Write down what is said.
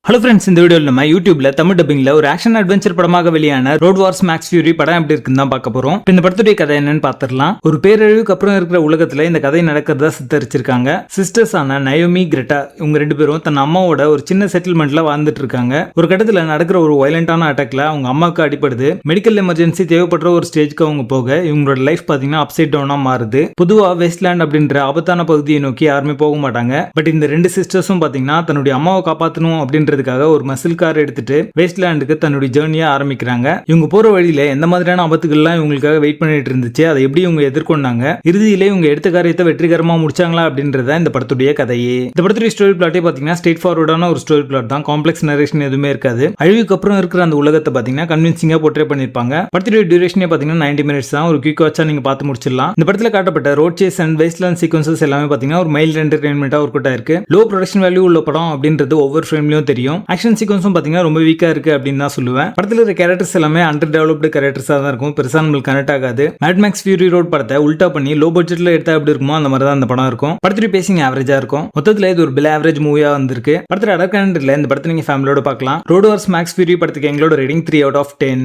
Hello friends, இந்த வீடியோவில் நம்ம யூடியூப்ல தமிழ் டப்பிங்ல ஒரு ஆக்ஷன் அட்வென்ச்சர் படமாக வெளியான ரோட் வார்ஸ் மேக்ஸ் ஃபியூரி படம் எப்படி இருக்குன்னு தான் பார்க்க போறோம். இந்த படத்துடைய கதை என்னன்னு பார்த்துடலாம். ஒரு பேரழிவுக்கு அப்புறம் இருக்கிற உலகத்துல இந்த கதை நடக்கிறதா சித்தரிச்சிருக்காங்க. சிஸ்டர்ஸ் ஆன நயோமி கிரெட்டா இவங்க ரெண்டு பேரும் தன் அம்மாவோட ஒரு சின்ன செட்டில்மெண்ட்ல வாழ்ந்துட்டு இருக்காங்க. ஒரு கட்டத்துல நடக்கிற ஒரு வயலண்டான அட்டாக்ல அவங்க அம்மாவுக்கு அடிபடுது. மெடிக்கல் எமர்ஜென்சி தேவைப்படுற ஒரு ஸ்டேஜ்க்கு அவங்க போக இவங்களோட லைஃப் பாத்தீங்கன்னா அப்சைட் டவுனா மாறுது. பொதுவா வெஸ்ட்லேண்ட் அப்படின்ற ஆபத்தான பகுதியை நோக்கி யாருமே போக மாட்டாங்க. பட் இந்த ரெண்டு சிஸ்டர்ஸும் பாத்தீங்கன்னா தன்னுடைய அம்மாவை காப்பாற்றணும் அப்படின்ற ஒரு மசில் கார் எடுத்துட்டு வேஸ்ட்லேண்டுக்கு தன்னுடைய ஜேர்னியை ஆரம்பிக்கிறாங்க. இவங்க போற வழியில எந்த மாதிரியான ஆபத்துகள்லாம் இவங்களுக்காக வெயிட் பண்ணிட்டு இருந்துச்சு, அதை எப்படி இவங்க எதிர்கொண்டாங்க, இறுதியிலே இவங்க எடுத்த காரியத்தை வெற்றிகரமா முடிச்சாங்களா அப்படின்றத இந்த படத்துடைய கதையே. இந்த படத்துடைய ஸ்டோரி பிளாட்டே பாத்தீங்கன்னா ஸ்ட்ரெயிட் ஃபார்வர்டான ஒரு ஸ்டோரி பிளாட் தான். காம்ப்ளெக்ஸ் நரேஷன் எதுவுமே இருக்காது. அழிவுக்கு அப்புறம் இருக்கிற அந்த உலகத்தை பாத்தீங்கன்னா கன்வின்சிங்கா போர்ட்ரே பண்ணிருப்பாங்க. படத்துடைய டியூரேஷனே பாத்தீங்கன்னா 90 மினிட்ஸ் தான். ஒரு குயிக் வாட்சா நீங்க பார்த்து முடிச்சிடலாம். இந்த படத்துல காட்டப்பட்ட road chase and wasteland sequences எல்லாமே பாத்தீங்கன்னா ஒரு மைல்ட் என்டர்டெயின்மெண்டா ஒர்க் அவுட் ஆயிருக்கு. லோ ப்ரொடக்ஷன் வேல்யூ உள்ள படம் அப்படின்றது ஒவ்வொரு ஃப்ரேம்லயும் தெரியும். ஆக்ஷன் சீக்வன்ஸும் பாத்தீங்கன்னா ரொம்ப வீக்கா இருக்கு அப்படின்னு தான் சொல்லுவேன். படத்துல இருக்க கேரக்டர்ஸ் எல்லாமே அண்டர் டெவலப்டு கேரக்டர்ஸா தான் இருக்கும். பெருசா நம்மளுக்கு கனெக்ட் ஆகாது. மேட் மேக்ஸ் ஃபியூரி ரோட் படத்தை உல்டா பண்ணி லோ பட்ஜெட்ல எடுத்தா எப்படி இருக்குமோ அந்த மாதிரி தான் இந்த படம் இருக்கும். படத்துடைய பேசிங் ஆவரேஜா இருக்கும். மொத்தத்துல இது ஒரு பில் ஆவரேஜ் மூவியா வந்திருக்கு. படத்துல அடர் கண்டென்ட்ல இந்த படத்தை நீங்க ஃபேமிலியோட பார்க்கலாம். ரோட் வார்ஸ் மேக்ஸ் ஃபியூரி படத்துக்கு எங்களோட ரேட்டிங் 3 out of 10.